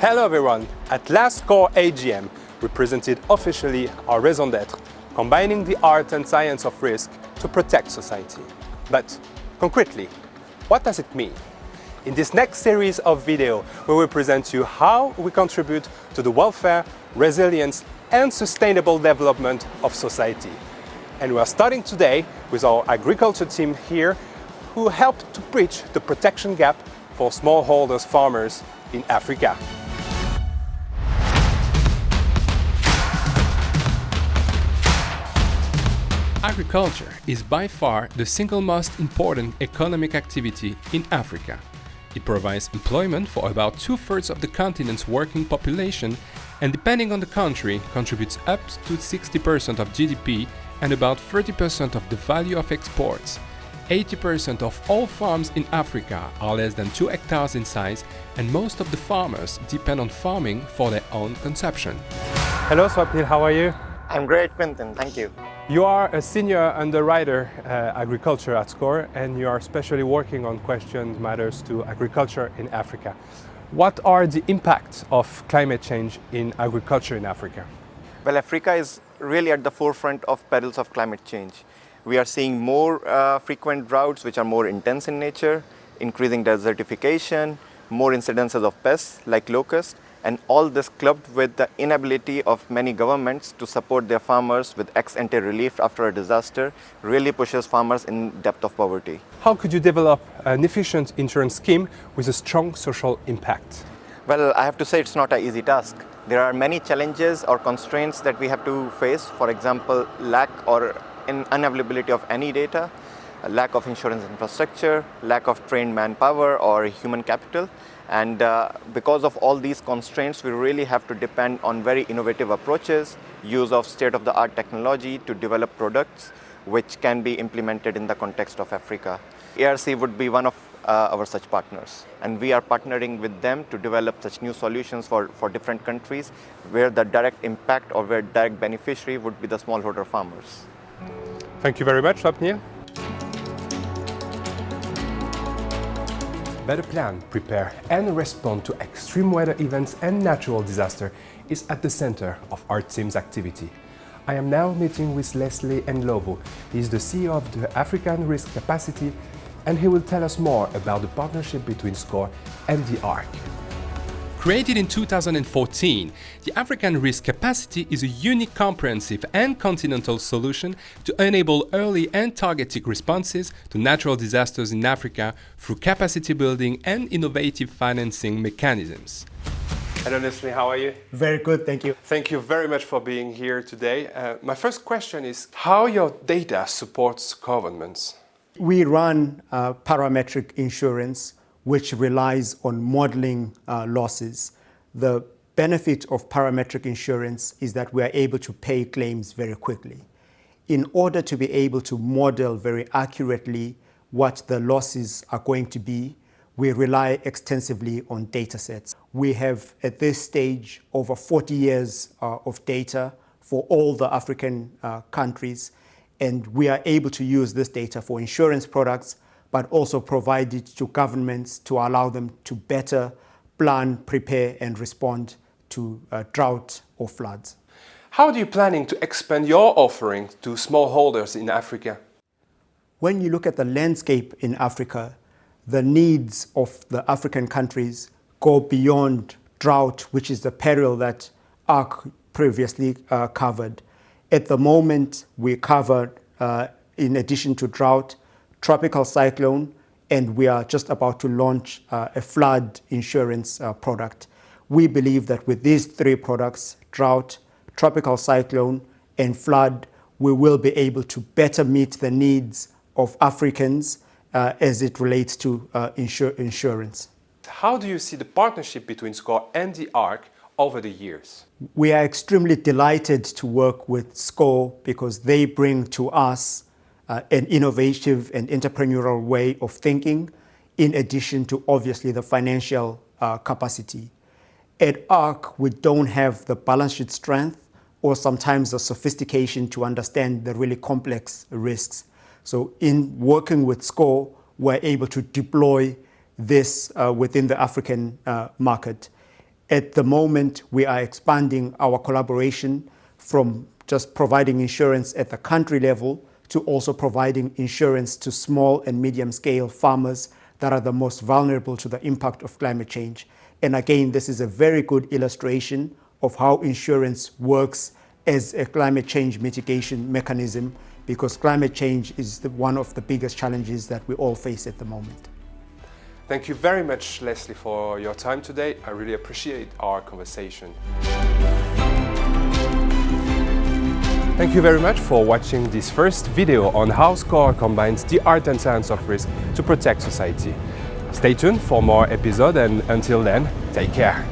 Hello everyone! At last SCOR AGM, we presented officially our raison d'être, combining the art and science of risk to protect society. But concretely, what does it mean? In this next series of video, we will present you how we contribute to the welfare, resilience and sustainable development of society. And we are starting today with our agriculture team here, who helped to bridge the protection gap for smallholders farmers in Africa. Agriculture is by far the single most important economic activity in Africa. It provides employment for about 2/3 of the continent's working population and, depending on the country, contributes up to 60% of GDP and about 30% of the value of exports. 80% of all farms in Africa are less than 2 hectares in size, and most of the farmers depend on farming for their own consumption. Hello Swapnil, how are you? I'm great, Quentin, thank you. You are a senior underwriter agriculture at SCOR, and you are especially working on questions matters to agriculture in Africa. What are the impacts of climate change in agriculture in Africa? Well, Africa is really at the forefront of perils of climate change. We are seeing more frequent droughts, which are more intense in nature, increasing desertification, more incidences of pests like locusts, and all this clubbed with the inability of many governments to support their farmers with ex-ante relief after a disaster really pushes farmers in depth of poverty. How could you develop an efficient insurance scheme with a strong social impact? Well, I have to say it's not an easy task. There are many challenges or constraints that we have to face. For example, lack or unavailability of any data, lack of insurance infrastructure, lack of trained manpower or human capital. And because of all these constraints, we really have to depend on very innovative approaches, use of state-of-the-art technology to develop products which can be implemented in the context of Africa. ARC would be one of our such partners, and we are partnering with them to develop such new solutions for different countries where the direct impact or where direct beneficiary would be the smallholder farmers. Thank you very much, Swapnil. Better plan, prepare and respond to extreme weather events and natural disaster is at the center of our team's activity. I am now meeting with Lesley Ndlovu. He is the CEO of the African Risk Capacity, and he will tell us more about the partnership between SCOR and the ARC. Created in 2014, the African Risk Capacity is a unique, comprehensive and continental solution to enable early and targeted responses to natural disasters in Africa through capacity building and innovative financing mechanisms. Hello Lesley, how are you? Very good, thank you. Thank you very much for being here today. My first question is how your data supports governments. We run parametric insurance which relies on modeling losses. The benefit of parametric insurance is that we are able to pay claims very quickly. In order to be able to model very accurately what the losses are going to be, we rely extensively on data sets. We have, at this stage, over 40 years of data for all the African countries, and we are able to use this data for insurance products, but also provide it to governments to allow them to better plan, prepare, and respond to drought or floods. How are you planning to expand your offering to smallholders in Africa? When you look at the landscape in Africa, the needs of the African countries go beyond drought, which is the peril that ARC previously covered. At the moment, we cover, in addition to drought, tropical cyclone, and we are just about to launch a flood insurance product. We believe that with these 3 products, drought, tropical cyclone, and flood, we will be able to better meet the needs of Africans as it relates to insurance. How do you see the partnership between SCOR and the ARC over the years? We are extremely delighted to work with SCOR because they bring to us an innovative and entrepreneurial way of thinking, in addition to obviously the financial capacity. At ARC, we don't have the balance sheet strength or sometimes the sophistication to understand the really complex risks. So in working with SCOR, we're able to deploy this within the African market. At the moment, we are expanding our collaboration from just providing insurance at the country level to also providing insurance to small and medium scale farmers that are the most vulnerable to the impact of climate change. And again, this is a very good illustration of how insurance works as a climate change mitigation mechanism, because climate change is one of the biggest challenges that we all face at the moment. Thank you very much, Lesley, for your time today. I really appreciate our conversation. Thank you very much for watching this first video on how SCOR combines the art and science of risk to protect society. Stay tuned for more episodes, and until then, take care.